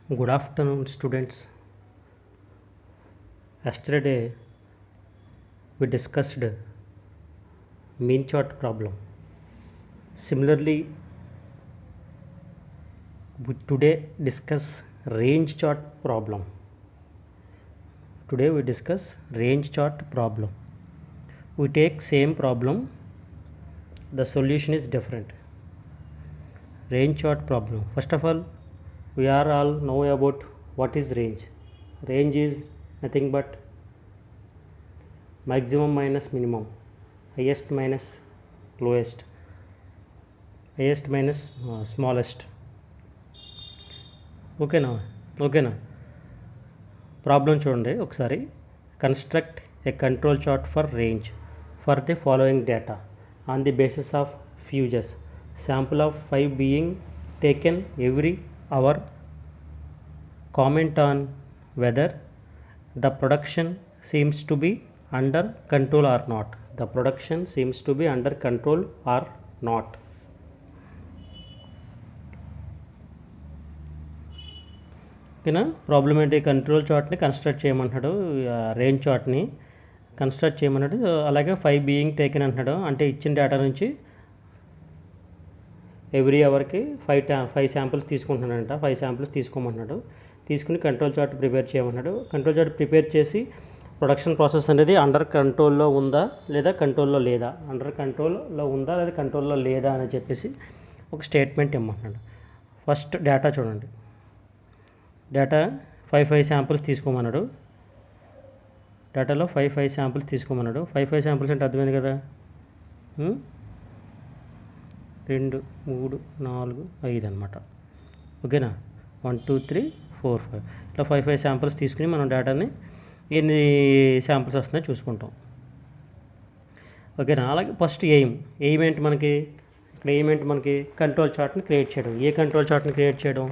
Good afternoon, students. Yesterday we discussed mean chart problem. Similarly, we today discuss range chart problem. Today we discuss range chart problem. We take same problem, the solution is different. Range chart problem. First of all, we are all know about what is range. Range is nothing but maximum minus minimum, highest minus lowest, highest minus smallest. ఓకేనా problem చూడండి ఒకసారి. Construct a control chart for range for the following data on the basis of fuses, sample of 5 being taken every hour. Comment on whether the production seems to be under control or not. The production seems to be under control or not. ఓకేనా. Problem ఏంటి? Control చార్ట్ని construct చేయమంటున్నాడు, range చార్ట్ని construct చేయమన్నాడు. అలాగే 5 being taken అంటున్నాడు, అంటే ఇచ్చిన data నుంచి every అవర్కి 5 samples తీసుకుంటున్నాడంట. 5 samples తీసుకోమన్నాడు. తీసుకుని కంట్రోల్ చార్ట్ ప్రిపేర్ చేయమన్నాడు. కంట్రోల్ చార్ట్ ప్రిపేర్ చేసి ప్రొడక్షన్ ప్రాసెస్ అనేది అండర్ కంట్రోల్లో ఉందా లేదా కంట్రోల్లో లేదా, అండర్ కంట్రోల్లో ఉందా లేదా కంట్రోల్లో లేదా అని చెప్పేసి ఒక స్టేట్మెంట్ ఇమ్మంటున్నాడు. ఫస్ట్ డేటా చూడండి. డేటా 5 శాంపిల్స్ తీసుకోమన్నాడు. డేటాలో 5 శాంపిల్స్ తీసుకోమన్నాడు. 5 శాంపిల్స్ అంటే అర్థమైంది కదా. 2 3 4 5 అనమాట. ఓకేనా. 1 2 3 4 5 ఇట్లా 5 శాంపిల్స్ తీసుకుని మనం డేటాని ఎన్ని శాంపిల్స్ వస్తున్నాయో చూసుకుంటాం. ఓకేనా. అలాగే ఫస్ట్ ఎయిమ్ ఏంటి మనకి? ఇక్కడ ఎయిమ్ ఏంటి మనకి? కంట్రోల్ చార్ట్ని క్రియేట్ చేయడం. ఏ కంట్రోల్ చార్ట్ని క్రియేట్ చేయడం?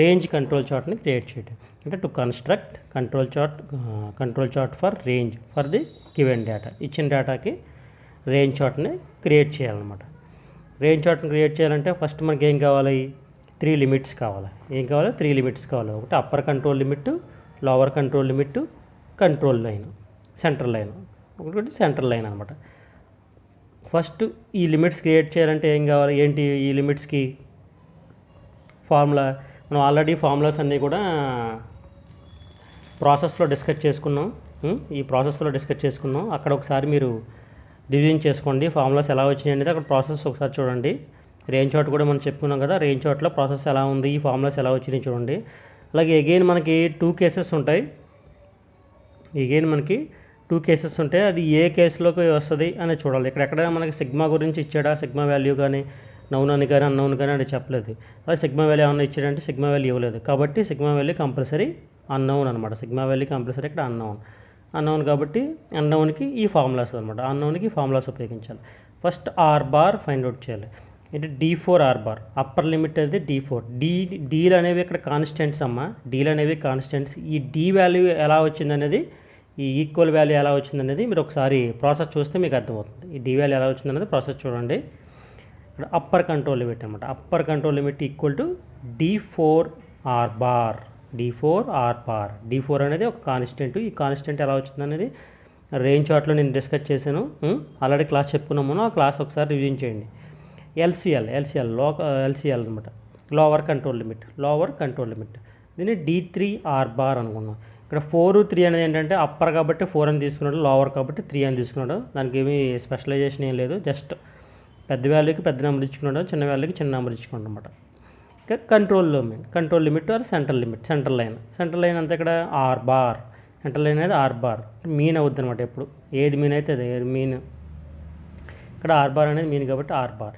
రేంజ్ కంట్రోల్ చార్ట్ని క్రియేట్ చేయడం. అంటే to construct control chart for range for the given data. ఇచ్చిన డేటాకి రేంజ్ చార్ట్ని క్రియేట్ చేయాలన్నమాట. రేంజ్ చార్ట్ని క్రియేట్ చేయాలంటే ఫస్ట్ మనకి ఏం కావాలి? 3 లిమిట్స్ కావాలి. ఏం కావాలి? 3 లిమిట్స్ కావాలి. ఒకటి upper control limit, lower control limit, control line, central line. ఒకటి సెంట్రల్ లైన్ అనమాట. ఫస్ట్ ఈ లిమిట్స్ క్రియేట్ చేయాలంటే ఏం కావాలి? ఏంటి ఈ లిమిట్స్కి? ఫార్ములా. మనం ఆల్రెడీ ఫార్ములాస్ అన్నీ కూడా ప్రాసెస్లో డిస్కస్ చేసుకున్నాం. ఈ ప్రాసెస్లో డిస్కస్ చేసుకున్నాం. అక్కడ ఒకసారి మీరు డివిజన్ చేసుకోండి. ఫార్ములాస్ ఎలా వచ్చినాయి అనేది అక్కడ ప్రాసెస్ ఒకసారి చూడండి. రేంజ్ చార్ట్ కూడా మనం చెప్పుకున్నాం కదా, రేంజ్ చార్ట్లో ప్రాసెస్ ఎలా ఉంది, ఈ ఫార్ములాస్ ఎలా వచ్చినాయి చూడండి. అలాగే అగైన్ మనకి 2 కేసెస్ ఉంటాయి. మనకి 2 కేసెస్ ఉంటాయి. అది ఏ కేసులోకి వస్తుంది అని చూడాలి. ఎక్కడ మనకి సిగ్మా గురించి ఇచ్చాడా, సిగ్మా వాల్యూ కానీ నౌన్ అని కానీ అన్నౌన్ కానీ అది చెప్పలేదు. అదే సిగ్మా వాల్యూ ఏమన్నా ఇచ్చాడంటే సిగ్మా వాల్యూ ఇవ్వలేదు. కాబట్టి సిగ్మా వాల్యూ కంపల్సరీ అన్నౌన్ అనమాట. సిగ్మా వాల్యూ కంపల్సరీ ఇక్కడ అన్నౌన్ కాబట్టి అన్నౌన్కి ఈ ఫార్ములాస్ అనమాట. అన్నౌన్కి ఫార్ములాస్ ఉపయోగించాలి. First R bar find out చేయాలి. అంటే D4 R bar. Upper limit అనేది D4. డీలు అనేవి ఇక్కడ కాన్స్టెంట్స్ అమ్మ. డీలు అనేవి కాన్స్టెంట్స్. ఈ D వాల్యూ ఎలా వచ్చిందనేది, ఈ ఈక్వల్ వాల్యూ ఎలా వచ్చిందనేది మీరు ఒకసారి ప్రాసెస్ చూస్తే మీకు అర్థమవుతుంది. ఈ D వాల్యూ ఎలా వచ్చిందనేది ప్రాసెస్ చూడండి. ఇక్కడ అప్పర్ కంట్రోల్ లిమిట్ అనమాట. Upper control limit equal to D4 R bar. D4 అనేది ఒక కాన్స్టెంట్. ఈ కాన్స్టెంట్ ఎలా వచ్చిందనేది రేంజ్ చార్ట్లో నేను డిస్కస్ చేశాను. ఆల్రెడీ క్లాస్ చెప్పుకున్నాము. ఆ క్లాస్ ఒకసారి రివిజన్ చేయండి. LCL అనమాట. Lower control limit. దీన్ని D3 ఆర్ బార్ అనుకున్నాం. ఇక్కడ 4 3 అనేది ఏంటంటే అప్పర్ కాబట్టి 4 అని తీసుకున్నాడు, లోవర్ కాబట్టి 3 అని తీసుకున్నాడు. దానికి ఏమీ స్పెషలైజేషన్ ఏం లేదు. జస్ట్ పెద్ద వాల్యూకి పెద్ద నెంబర్ ఇచ్చుకున్నాడు, చిన్న వాల్యూకి చిన్న నెంబర్ ఇచ్చుకున్నాడు అనమాట. ఇక control limit or central line అంతా ఇక్కడ ఆర్ బార్. సెంట్రల్ లైన్ అనేది ఆర్ బార్ మీన్ అవుద్ది అనమాట. ఎప్పుడు ఏది మీన్ అయితే అదే మీన్. ఇక్కడ ఆర్ బార్ అనేది మీన్ కాబట్టి ఆర్ బార్.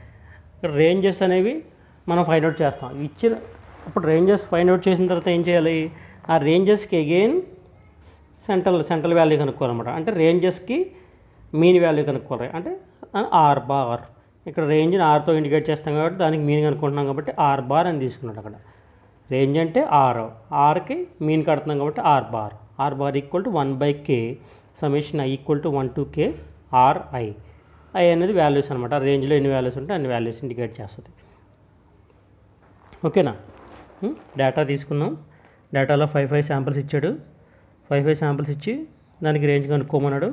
ఇక్కడ రేంజెస్ అనేవి మనం ఫైండ్ అవుట్ చేస్తాం. ఇప్పుడు రేంజెస్ ఫైండ్ అవుట్ చేసిన తర్వాత ఏం చేయాలి? ఆ రేంజెస్కి అగైన్ సెంట్రల్ వాల్యూ కనుక్కోవాలన్నమాట. అంటే రేంజెస్కి మీన్ వాల్యూ కనుక్కోవాలి. అంటే ఆర్ బార్. ఇక్కడ రేంజ్ని ఆర్తో ఇండికేట్ చేస్తాం కాబట్టి దానికి మీన్ కనుక్కుంటున్నాం కాబట్టి ఆర్ బార్ అని తీసుకున్నాడు. అక్కడ రేంజ్ అంటే ఆర్కి మీన్ కడుతున్నాం కాబట్టి R bar equal to 1/k summation I equal to 1 to k RI. I అనేది వాల్యూస్ అనమాట. రేంజ్లో ఎన్ని వాల్యూస్ ఉంటే అన్ని వాల్యూస్ ఇండికేట్ చేస్తుంది. ఓకేనా. డేటా తీసుకున్నాం. డేటాలో 5 శాంపిల్స్ ఇచ్చాడు. 5 శాంపిల్స్ ఇచ్చి దానికి రేంజ్ కనుక్కోమన్నాడు.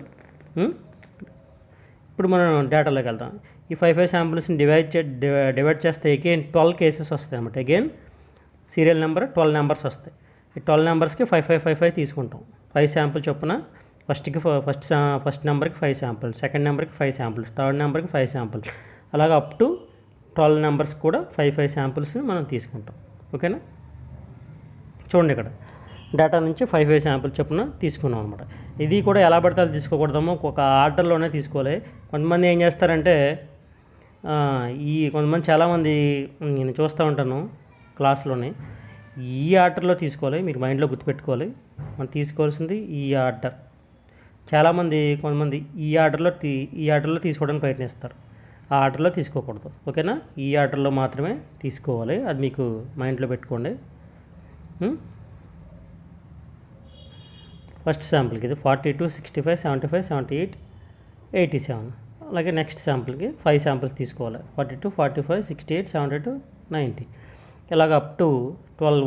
ఇప్పుడు మనం డేటాలోకి వెళ్దాం. ఈ 5 శాంపిల్స్ని డివైడ్ చేస్తే అగైన్ 12 కేసెస్ వస్తాయి అన్నమాట. అగైన్ సీరియల్ నెంబర్ 12 నెంబర్స్ వస్తాయి. ఈ 12 నెంబర్స్కి 5 తీసుకుంటాం. 5 శాంపుల్ చొప్పున ఫస్ట్ నెంబర్కి 5 శాంపుల్, సెకండ్ నెంబర్కి 5 శాంపుల్స్, థర్డ్ నెంబర్కి 5 శాంపుల్స్, అలాగా అప్ టు 12 నెంబర్స్ కూడా 5 శాంపుల్స్ని మనం తీసుకుంటాం. ఓకేనా? చూడండి, ఇక్కడ డేటా నుంచి 5 శాంపుల్ చొప్పున తీసుకున్నాం అనమాట. ఇది కూడా ఎలా పడితే అది తీసుకోకూడదామో, ఒక ఆర్డర్లోనే తీసుకోవాలి. కొంతమంది ఏం చేస్తారంటే కొంతమంది చాలామంది నేను చూస్తూ ఉంటాను క్లాస్లోనే, ఈ ఆర్డర్లో తీసుకోవాలి. మీరు మైండ్లో గుర్తుపెట్టుకోవాలి, మనం తీసుకోవాల్సింది ఈ ఆర్డర్. కొంతమంది ఈ ఆర్డర్లో తీసుకోవడానికి ప్రయత్నిస్తారు. ఆ ఆర్డర్లో తీసుకోకూడదు. ఓకేనా? ఈ ఆర్డర్లో మాత్రమే తీసుకోవాలి. అది మీకు మైండ్లో పెట్టుకోండి. ఫస్ట్ శాంపుల్కి ఇది 42, 65, 75, 78, 87. అలాగే నెక్స్ట్ శాంపుల్కి 5 శాంపుల్స్ తీసుకోవాలి. 42, 45, 68, 72, 90. ఇలాగ అప్ టు 12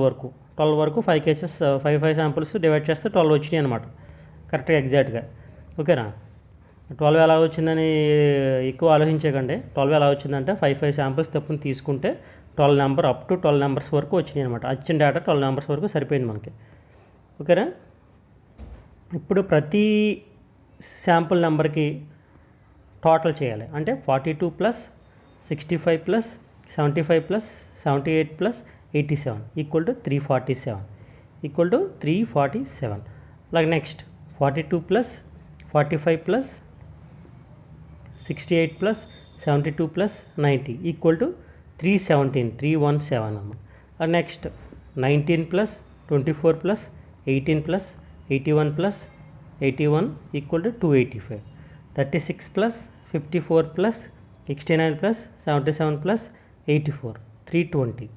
వరకు 5 కేసెస్ 5 శాంపుల్స్ డివైడ్ చేస్తే 12 వచ్చినాయి అనమాట. కరెక్ట్గా ఎగ్జాక్ట్గా. ఓకేనా? 12 ఎలా వచ్చిందని ఎక్కువ ఆలోచించకండి. 12 ఎలా వచ్చిందంటే 5 శాంపుల్స్ తప్పుని తీసుకుంటే 12 అప్ టు 12 నెంబర్స్ వరకు వచ్చినాయి అనమాట. వచ్చిన డేటా 12 నెంబర్స్ వరకు సరిపోయింది మనకి. ఓకేనా? ఇప్పుడు ప్రతి శాంపుల్ నెంబర్కి టోటల్ చేయాలి. అంటే 42 plus 65 plus 75 plus 78 plus 87 equal to 347. అలాగే next 42 plus 45 plus 68 plus 72 plus 90 equal to 317 అన్నమాట. Next 19 plus 24 plus 18 plus 81 plus 81 equal to 285. 36 plus 54 plus 69 plus 77 plus 84 320.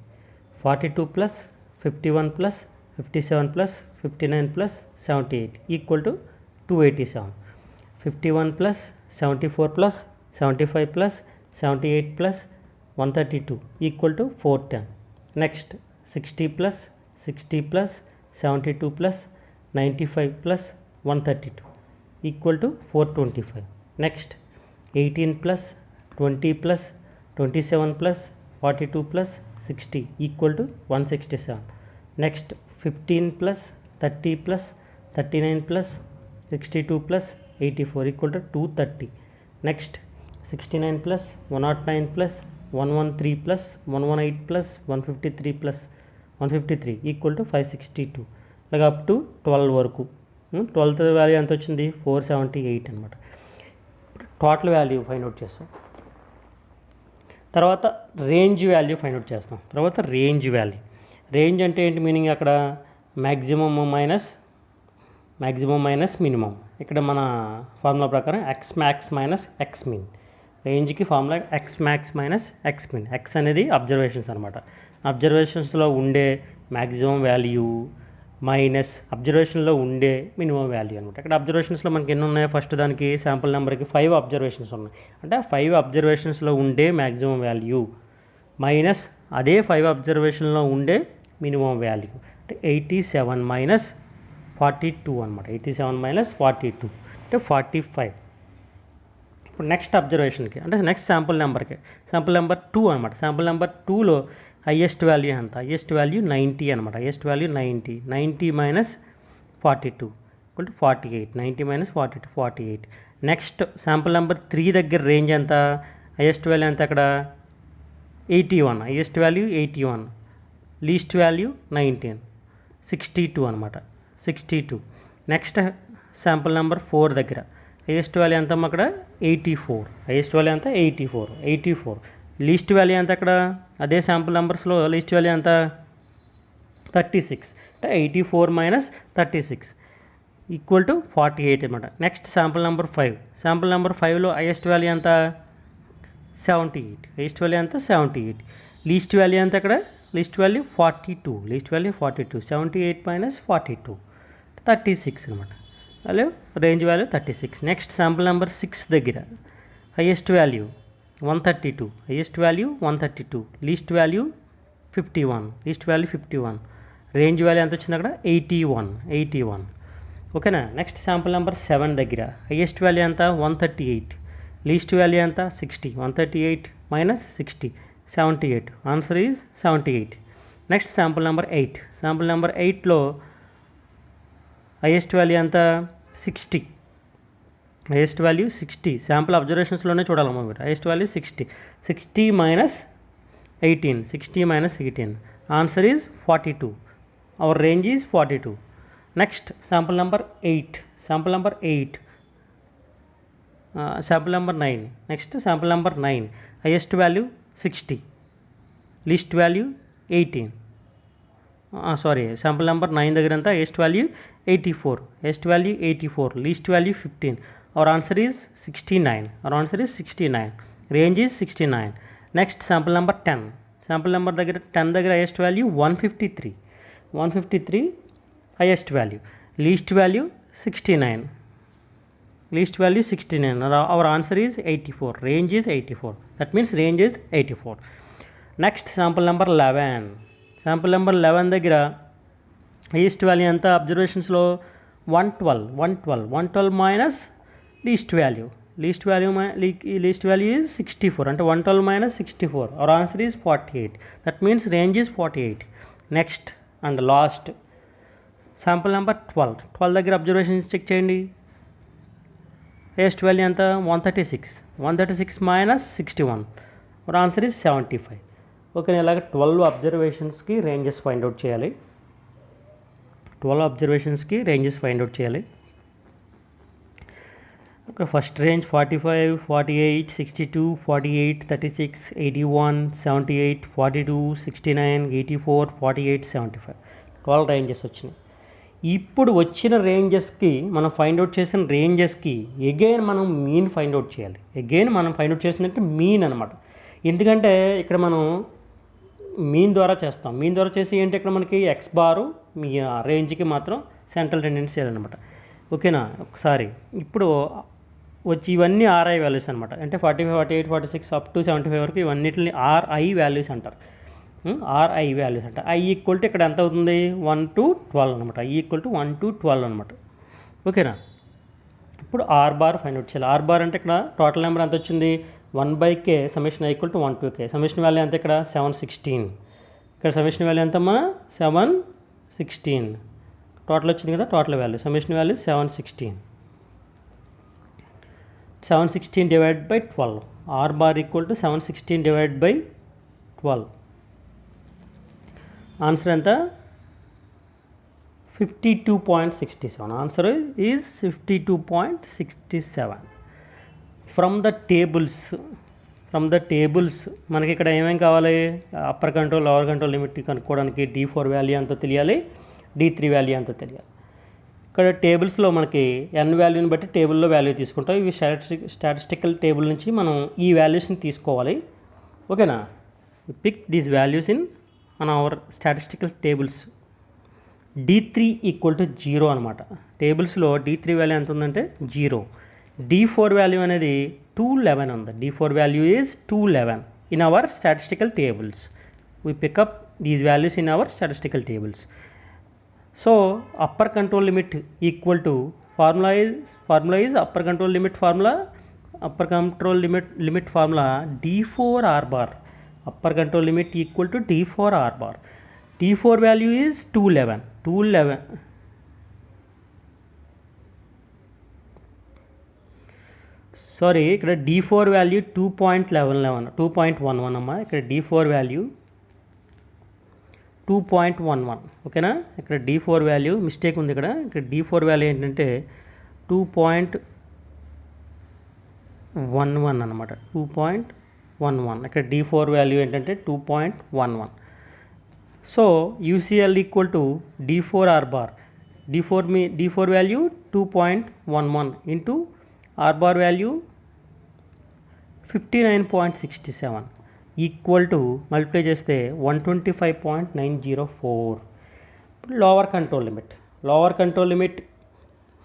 42 plus 51 plus 57 plus 59 plus 78 equal to 287. 51 plus 74 plus 75 plus 78 plus 132 equal to 410. Next 60 plus 72 plus 95 plus 132 equal to 425. Next 18 plus 20 plus 27 plus 42 plus 60 equal to 167. Next 15 plus 30 plus 39 plus 62 plus 84 equal to 230. Next 69 plus 109 plus 113 plus 118 plus 153 plus 153 equal to 562. అలాగే up to 12 వరకు. 12th value ఎంత వచ్చింది? 478 అనమాట. Total value find out చేస్తాం. తర్వాత range value find out చేస్తాం. తర్వాత range range అంటే ఏంటి మీనింగ్? అక్కడ మ్యాక్సిమమ్ మైనస్ మినిమం. ఇక్కడ మన ఫార్ములా ప్రకారం x max minus x min. రేంజ్కి formula x max minus x min. X అనేది అబ్జర్వేషన్స్ అనమాట. అబ్జర్వేషన్స్లో ఉండే మ్యాక్సిమం వాల్యూ మైనస్ అబ్జర్వేషన్లో ఉండే మినిమం వాల్యూ అనమాట. ఇక్కడ అబ్జర్వేషన్స్లో మనకి ఎన్ని ఉన్నాయి? ఫస్ట్ దానికి శాంపుల్ నెంబర్కి 5 అబ్జర్వేషన్స్ ఉన్నాయి. అంటే 5 అబ్జర్వేషన్స్లో ఉండే మ్యాక్సిమం వాల్యూ మైనస్ అదే 5 అబ్జర్వేషన్లో ఉండే మినిమం వాల్యూ. అంటే 87 మైనస్ 42 అనమాట. 87 మైనస్ 42 అంటే 45. ఇప్పుడు నెక్స్ట్ అబ్జర్వేషన్కి అంటే నెక్స్ట్ శాంపుల్ నెంబర్ 2 అనమాట. శాంపుల్ నెంబర్ 2లో హయ్యెస్ట్ వాల్యూ ఎంత? హయ్యెస్ట్ వాల్యూ 90 అనమాట. Highest value 90 minus 42 equal to 48. 90 minus 42 48. Next sample number 3 దగ్గర రేంజ్ ఎంత? హయ్యెస్ట్ వాల్యూ ఎంత అక్కడ? 81. Highest value 81. లీస్ట్ వాల్యూ 19 62 అనమాట. 62. నెక్స్ట్ శాంపుల్ నెంబర్ 4 దగ్గర హయ్యెస్ట్ వాల్యూ ఎంత అక్కడ? 84. హయ్యెస్ట్ వాల్యూ ఎంత? 84. లీస్ట్ వాల్యూ ఎంత అక్కడ? అదే శాంపుల్ నెంబర్స్లో లీస్ట్ వాల్యూ ఎంత? 36. అంటే 84 మైనస్ 36 ఈక్వల్ టు 48 అనమాట. Next sample number 5. Sample number 5లో హయ్యెస్ట్ వాల్యూ ఎంత? 78. హయ్యెస్ట్ వాల్యూ ఎంత? 78. లీస్ట్ వాల్యూ ఎంత అక్కడ? Least value 42. Least value 42. 78 minus 42 36 అనమాట. అలా range value 36. Next sample number 6 దగ్గర highest value 132. Highest value 132. Least value 51. Least value 51. Range value ఎంత వచ్చింది అక్కడ 81. ఓకేనా. నెక్స్ట్ శాంపుల్ నెంబర్ 7 దగ్గర హైయెస్ట్ వాల్యూ ఎంత 138, లీస్ట్ వాల్యూ ఎంత 60. 138 minus 60 78. Answer is 78. Next sample number 8. Sample number 8లో హైయెస్ట్ వాల్యూ ఎంత 60. Highest value 60. శాంపుల్ అబ్జర్వేషన్స్లోనే చూడాలమ్మా మీరు. Highest value 60 minus 18. 60 minus 18. Answer is 42. Our range is 42. Next sample number 8. Sample number 8. Sample number 9. Next sample number 9. Highest value 60, least value 18. Sample number 9 దగ్గర అంతా highest value 84. Highest value 84, least value 15. Our answer is 69. Range is 69. Next sample number 10. Sample number దగ్గర 10 దగ్గర highest value 153 highest value, least value 69. Our answer is 84. Range is 84. That means range is 84. Next sample number 11. Sample number 11 దగ్గర highest value ఎంత అబ్జర్వేషన్స్లో 112 minus least value is 64. అంటే 112 minus 64. Our answer is 48. That means range is 48. Next and last sample number 12 దగ్గర observations check చేయండి. Highest value ఎంత 136 minus 61. Our answer is 75. Okay, ఇలాగ 12 అబ్జర్వేషన్స్కి ranges find out చేయాలి. First range 45, 48, 62, 48, 36, 81, 78, 42, 69, 84, 48, 75. 12 ranges వచ్చినాయి. ఇప్పుడు వచ్చిన రేంజెస్కి మనం ఫైండ్ అవుట్ చేసిన రేంజెస్కి ఎగైన్ మనం మీన్ ఫైండ్ అవుట్ చేయాలి. చేసిందంటే మీన్ అనమాట. ఎందుకంటే ఇక్కడ మనం మీన్ ద్వారా చేస్తాం. మీన్ ద్వారా చేసి ఏంటి, ఇక్కడ మనకి ఎక్స్ బారు మీ రేంజ్కి మాత్రం సెంట్రల్ టెండెన్సీ చేయాలన్నమాట. ఓకేనా. ఒకసారి ఇప్పుడు వచ్చి ఇవన్నీ ఆర్ఐ వాల్యూస్ అనమాట. అంటే 45, 48, 46 అప్ టు 75 వరకు ఇవన్నిటిని ఆర్ఐ వాల్యూస్ అంటారు. ఐ ఈక్వల్ టు ఇక్కడ ఎంత అవుతుంది 1 to 12 అనమాట. ఐ ఈక్వల్ టు 1 to 12 అనమాట. ఓకేనా. ఇప్పుడు ఆర్ బార్ ఫైండ్ అవుట్ చేయాలి. ఆర్ బార్ అంటే ఇక్కడ టోటల్ నెంబర్ ఎంత వచ్చింది 1/k, summation equal to 1 to k. Summation value ఎంత ఇక్కడ 716. ఇక్కడ సమ్మేషన్ వాల్యూ ఎంతమ్మా 716. టోటల్ వచ్చింది కదా, total value summation value 716 divide by 12. R bar equal to 716 divide by 12. Answer ఎంత 52.67. Answer is 52.67. From the tables మనకి ఇక్కడ ఏమేమి కావాలి, upper control lower control limit కనుక్కోవడానికి D4 వాల్యూ ఎంతో తెలియాలి, D3 వాల్యూ ఎంతో తెలియాలి. ఇక్కడ టేబుల్స్లో మనకి n వాల్యూని బట్టి టేబుల్లో వాల్యూ తీసుకుంటాం. ఇవి స్టాటిస్టికల్ టేబుల్ నుంచి మనం ఈ వాల్యూస్ని తీసుకోవాలి. ఓకేనా. Pick these values in on our statistical tables. D3 equal to 0 అనమాట. టేబుల్స్లో D3 వాల్యూ ఎంత ఉందంటే 0. D4 వాల్యూ అనేది 211 ఉంది. D4 value is 211 in our statistical tables. We pick up these values in our statistical tables. So upper control limit equal to formula is upper control limit formula D4 R bar. Upper control limit equal to D4 R bar. D4 value is 211. Sorry, ఇక్కడ D4 value 2.11 అమ్మా. ఇక్కడ D4 value 2.11. ఓకేనా. ఇక్కడ D4 value mistake ఉంది. ఇక్కడ D4 value ఏంటంటే 2.11 అనమాట. 2.11. ఇక్కడ D4 వాల్యూ ఏంటంటే 2.11. So UCL equal to D4 R bar. D4 value 2.11 into R bar value 59.67 equal to multiply చేస్తే 125.904. లోవర్ కంట్రోల్ లిమిట్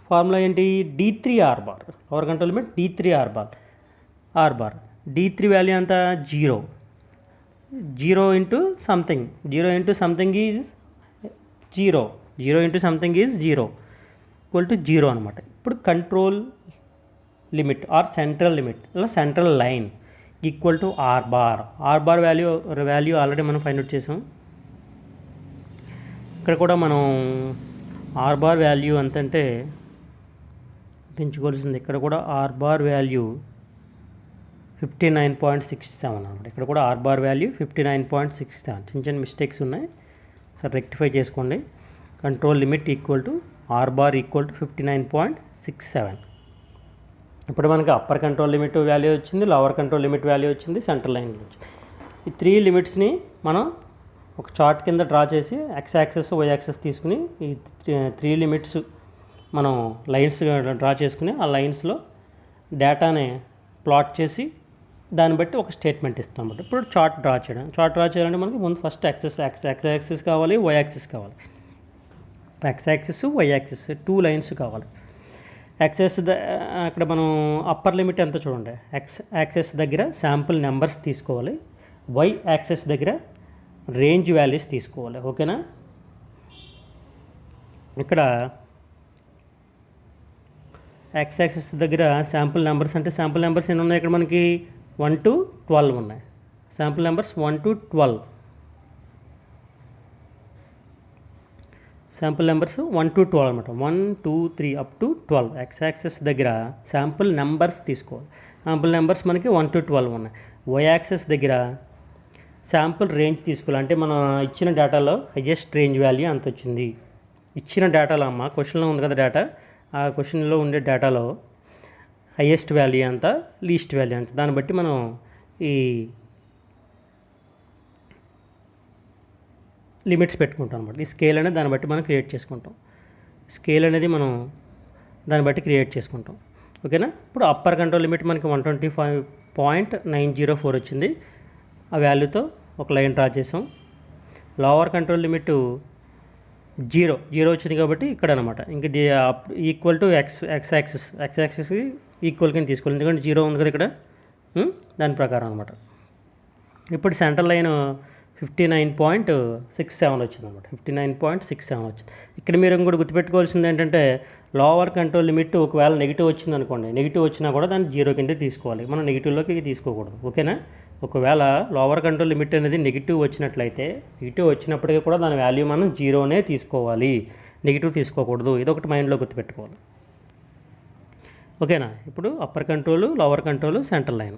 ఫార్ములా ఏంటి D3 R bar. Lower control limit D3 R bar. D3 value అంతా 0 into something is zero, zero into something is zero equal to zero అనమాట. ఇప్పుడు control limit or central limit ఇలా central line equal to R bar. R bar value already మనం find out చేసాం. ఇక్కడ కూడా మనం are bar value ఎంతంటే గుర్తుంచుకోవాల్సింది, ఇక్కడ కూడా ఆర్ బార్ వాల్యూ 59.67 అనమాట. ఇక్కడ కూడా ఆర్ బార్ వాల్యూ 59.67. చిన్న చిన్న మిస్టేక్స్ ఉన్నాయి, సార్ రెక్టిఫై చేసుకోండి. Control limit equal to R bar equal to 59.67. ఇప్పుడు మనకి అప్పర్ కంట్రోల్ లిమిట్ వాల్యూ వచ్చింది, లోవర్ కంట్రోల్ లిమిట్ వాల్యూ వచ్చింది, సెంట్రల్ లైన్ వచ్చింది. ఈ 3 లిమిట్స్ని మనం ఒక చార్ట్ కింద డ్రా చేసి ఎక్స్ యాక్సెస్ వై యాక్సెస్ తీసుకుని ఈ 3 లిమిట్స్ మనం లైన్స్ డ్రా చేసుకుని ఆ లైన్స్లో డేటాని ప్లాట్ చేసి దాన్ని బట్టి ఒక స్టేట్మెంట్ ఇస్తాం అన్నమాట. ఇప్పుడు చార్ట్ డ్రా చేయాలంటే మనకి ముందు ఫస్ట్ ఎక్స్ యాక్సిస్ కావాలి, వై యాక్సిస్ కావాలి. X axis Y axis 2 lines కావాలి. యాక్సెస్ అక్కడ మనం అప్పర్ లిమిట్ ఎంత చూడండి, ఎక్స్ యాక్సెస్ దగ్గర శాంపుల్ నెంబర్స్ తీసుకోవాలి, వై యాక్సెస్ దగ్గర రేంజ్ వాల్యూస్ తీసుకోవాలి. ఓకేనా. ఇక్కడ ఎక్స్ యాక్సెస్ దగ్గర శాంపుల్ నెంబర్స్ అంటే శాంపుల్ నెంబర్స్ ఎన్ని ఉన్నాయి ఇక్కడ మనకి 1 to 12 ఉన్నాయి. Sample numbers 1 to 12. Sample numbers 1 to 12 అనమాట. 1 2 3 అప్ టు 12. ఎక్స్ యాక్సెస్ దగ్గర శాంపుల్ నెంబర్స్ తీసుకోవాలి. శాంపుల్ నెంబర్స్ మనకి 1 to 12 ఉన్నాయి. వై యాక్సెస్ దగ్గర శాంపుల్ రేంజ్ తీసుకోవాలి. అంటే మనం ఇచ్చిన డేటాలో హైయెస్ట్ రేంజ్ వాల్యూ అంత వచ్చింది. ఇచ్చిన డేటాలో అమ్మ క్వశ్చన్లో ఉంది కదా డేటా, ఆ క్వశ్చన్లో ఉండే డేటాలో హైయెస్ట్ వాల్యూ ఎంత, లీస్ట్ వాల్యూ ఎంత, దాన్ని బట్టి మనం ఈ లిమిట్స్ పెట్టుకుంటాం అనమాట. ఈ స్కేల్ అనేది దాన్ని బట్టి మనం క్రియేట్ చేసుకుంటాం. స్కేల్ అనేది మనం దాన్ని బట్టి క్రియేట్ చేసుకుంటాం. ఓకేనా. ఇప్పుడు అప్పర్ కంట్రోల్ లిమిట్ మనకి 125.904 వచ్చింది. ఆ వాల్యూతో ఒక లైన్ డ్రా చేసాం. లోవర్ కంట్రోల్ లిమిట్ జీరో వచ్చింది కాబట్టి ఇక్కడ అనమాట. ఇంక ఈక్వల్ టు ఎక్స్ యాక్సిస్కి ఈక్వల్ కింద తీసుకోవాలి, ఎందుకంటే జీరో ఉంది కదా ఇక్కడ, దాని ప్రకారం అనమాట. ఇప్పుడు సెంట్రల్ లైన్ 59.67 వచ్చింది అనమాట. 59.67 వచ్చింది. ఇక్కడ మీరు ఇంకోటి గుర్తుపెట్టుకోవాల్సింది ఏంటంటే లోవర్ కంట్రోల్ లిమిట్ ఒకవేళ నెగిటివ్ వచ్చింది అనుకోండి, నెగిటివ్ వచ్చినా కూడా దాన్ని జీరో కింద తీసుకోవాలి, మనం నెగిటివ్లోకి తీసుకోకూడదు. ఓకేనా. ఒకవేళ లోవర్ కంట్రోల్ లిమిట్ అనేది నెగిటివ్ వచ్చినట్లయితే, నెగిటివ్ వచ్చినప్పటికీ కూడా దాని వాల్యూ మనం జీరోనే తీసుకోవాలి, నెగిటివ్ తీసుకోకూడదు. ఇదొకటి మైండ్లో గుర్తుపెట్టుకోవాలి. ఓకేనా. ఇప్పుడు upper control, lower control, central line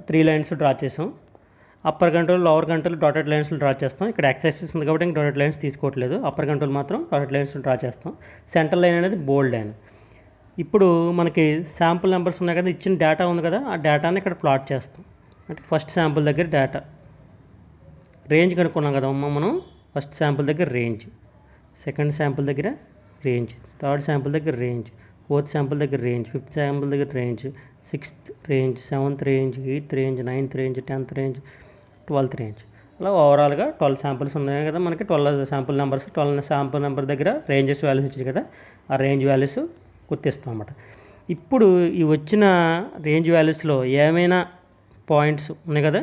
3 lines draw చేసాం. Upper control, lower control dotted లైన్స్లో డ్రా చేస్తాం. ఇక్కడ యాక్సెస్ ఉంది కాబట్టి ఇంకా డాటెడ్ లైన్స్ తీసుకోవట్లేదు. అప్పర్ కంట్రోల్ మాత్రం డాటెడ్ లైన్స్ డ్రా చేస్తాం. సెంట్రల్ లైన్ అనేది బోల్డ్ లైన్. ఇప్పుడు మనకి శాంపుల్ నెంబర్స్ ఉన్నాయి కదా, ఇచ్చిన డేటా ఉంది కదా, ఆ డేటాని ఇక్కడ ప్లాట్ చేస్తాం. అంటే ఫస్ట్ శాంపుల్ దగ్గర డేటా రేంజ్ కనుక్కున్నాం కదా మనం, ఫస్ట్ శాంపుల్ దగ్గర రేంజ్, సెకండ్ శాంపుల్ దగ్గర రేంజ్, థర్డ్ శాంపుల్ దగ్గర రేంజ్, ఫోర్త్ శాంపుల్ దగ్గర రేంజ్, ఫిఫ్త్ శాంపుల్ దగ్గర range, sixth range, seventh range, eighth range, ninth range, 10th range, 12th range. అలా ఓవరాల్గా 12 శాంపుల్స్ ఉన్నాయి కదా మనకి. 12 శాంపుల్ నెంబర్స్, 12 శాంపుల్ నెంబర్ దగ్గర రేంజెస్ వాల్యూస్ వచ్చింది కదా, ఆ రేంజ్ వాల్యూస్ గుర్తిస్తాం అన్నమాట. ఇప్పుడు ఈ వచ్చిన రేంజ్ వాల్యూస్లో ఏమైనా పాయింట్స్ ఉన్నాయి కదా,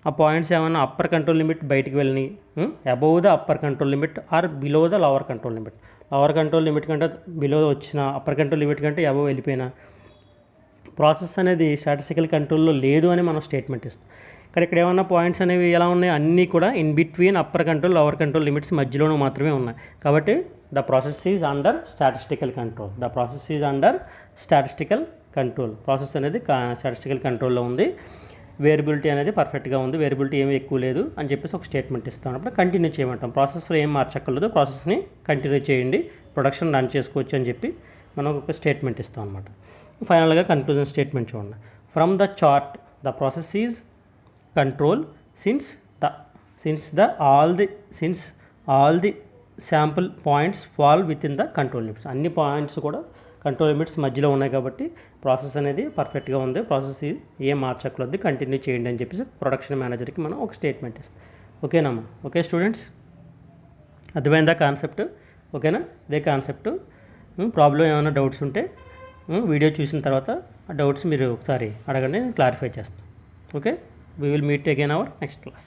ఆ పాయింట్స్ ఏమైనా అప్పర్ కంట్రోల్ లిమిట్ బయటికి వెళ్ళి above the upper control limit are below the lower control limit, lower control limit కంటే బిలో వచ్చిన, అప్పర్ కంట్రోల్ లిమిట్ కంటే అబౌవ్ వెళ్ళిపోయినా ప్రాసెస్ అనేది స్టాటిస్టికల్ కంట్రోల్లో లేదు అని మనం స్టేట్మెంట్ ఇస్తాం. ఇక్కడ ఏమన్నా పాయింట్స్ అనేవి ఎలా ఉన్నాయి, అన్నీ కూడా in between upper control, lower control limits మధ్యలోనూ మాత్రమే ఉన్నాయి. కాబట్టి the process is under statistical control. The process is under statistical control. Process అనేది స్టాటిస్టికల్ కంట్రోల్లో ఉంది. వేరియబిలిటీ అనేది పర్ఫెక్ట్గా ఉంది, వేరియబిలిటీ ఏమీ ఎక్కువ లేదు అని చెప్పేసి ఒక స్టేట్మెంట్ ఇస్తాం. అప్పుడు కంటిన్యూ చేయమంటాం. ప్రాసెస్లో ఏం మార్చక్కర్లేదు, ప్రాసెస్ని కంటిన్యూ చేయండి, ప్రొడక్షన్ రన్ చేసుకోవచ్చు అని చెప్పి మనం ఒక స్టేట్మెంట్ ఇస్తాం అనమాట. ఫైనల్గా కన్క్లూజన్ స్టేట్మెంట్ చూడండి. From the chart the process is control since all the sample points fall with in the control limits. అన్ని పాయింట్స్ కూడా కంట్రోల్ లిమిట్స్ మధ్యలో ఉన్నాయి కాబట్టి ప్రాసెస్ అనేది పర్ఫెక్ట్గా ఉంది, ప్రాసెస్ ఏం మార్చక్కర్లేదు, కంటిన్యూ చేయండి అని చెప్పేసి ప్రొడక్షన్ మేనేజర్కి మనం ఒక స్టేట్మెంట్ ఇస్తాం. ఓకేనమ్మా. ఓకే స్టూడెంట్స్, అర్థమైందా కాన్సెప్ట్? ఓకేనా, ఇదే కాన్సెప్ట్. ప్రాబ్లం ఏమైనా డౌట్స్ ఉంటే వీడియో చూసిన తర్వాత ఆ డౌట్స్ మీరు ఒకసారి అడగండి, నేను క్లారిఫై చేస్తాను. Okay, we will meet again our next class.